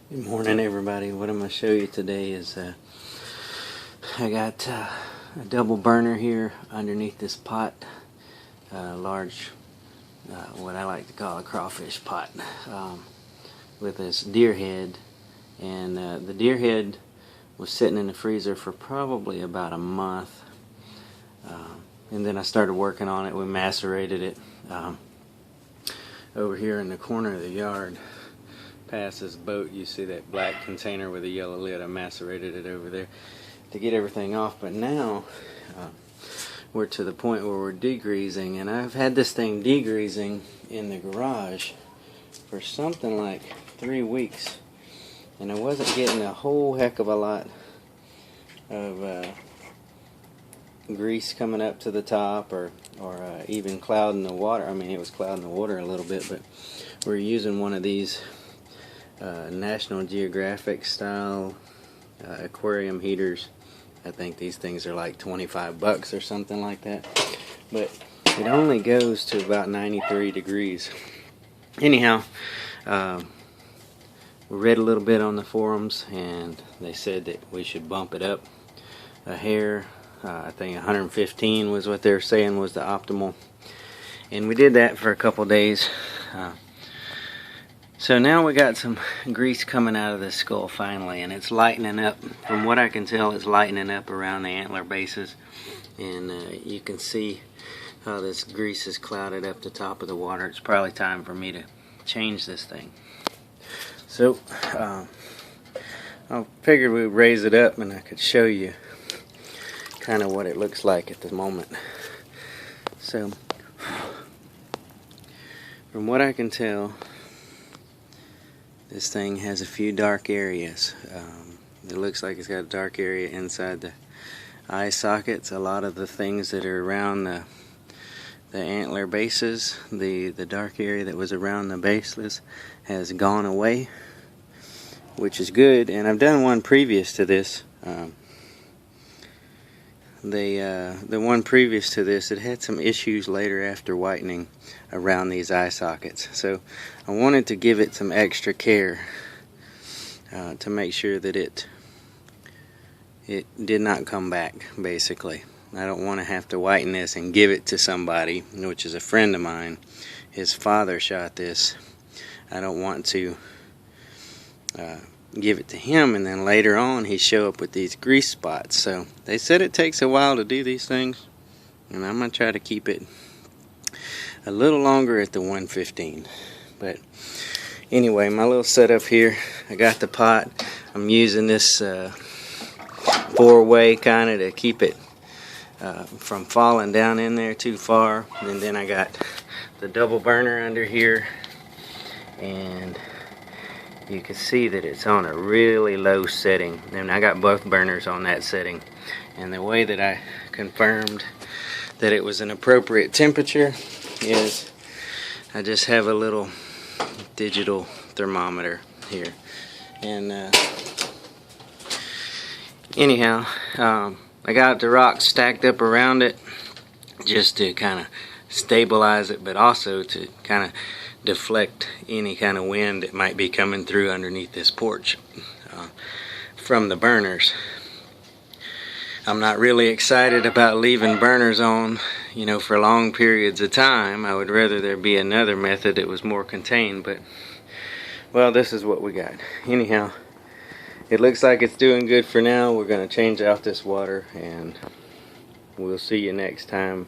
Good morning, everybody. What I'm going to show you today is I got a double burner here underneath this pot, large, what I like to call a crawfish pot, with this deer head. And the deer head was sitting in the freezer for probably about a month, and then I started working on it. We macerated it over here in the corner of the yard. Past this boat, you see that black container with a yellow lid. I macerated it over there to get everything off, but now we're to the point where we're degreasing, and I've had this thing degreasing in the garage for something like 3 weeks, and I wasn't getting a whole heck of a lot of grease coming up to the top or even clouding the water. I mean, it was clouding the water a little bit, but we're using one of these National Geographic style aquarium heaters. I think these things are like 25 bucks or something like that, but it only goes to about 93 degrees. Anyhow, we read a little bit on the forums, and they said that we should bump it up a hair. I think 115 was what they were saying was the optimal, and we did that for a couple days. So now we got some grease coming out of the skull finally, and it's lightening up. From what I can tell, it's lightening up around the antler bases, and you can see how this grease is clouded up the top of the water. It's probably time for me to change this thing. So I figured we'd raise it up and I could show you kind of what it looks like at the moment. So from what I can tell, this thing has a few dark areas. It looks like it's got a dark area inside the eye sockets. A lot of the things that are around the antler bases, the dark area that was around the bases has gone away, which is good. And I've done one previous to this. The one previous to this, it had some issues later after whitening around these eye sockets. So I wanted to give it some extra care to make sure that it did not come back, basically. I don't want to have to whiten this and give it to somebody, which is a friend of mine. His father shot this. I don't want to give it to him and then later on he show up with these grease spots. So they said it takes a while to do these things, and I'm going to try to keep it a little longer at the 115. But anyway, my little setup here, I got the pot. I'm using this 4-way kind of to keep it from falling down in there too far. And then I got the double burner under here, and you can see that it's on a really low setting, and I got both burners on that setting. And the way that I confirmed that it was an appropriate temperature is I just have a little digital thermometer here. And anyhow, I got the rocks stacked up around it just to kind of stabilize it, but also to kind of deflect any kind of wind that might be coming through underneath this porch from the burners. I'm not really excited about leaving burners on, for long periods of time. I would rather there be another method that was more contained, but well, this is what we got. Anyhow, it looks like it's doing good for now. We're going to change out this water, and we'll see you next time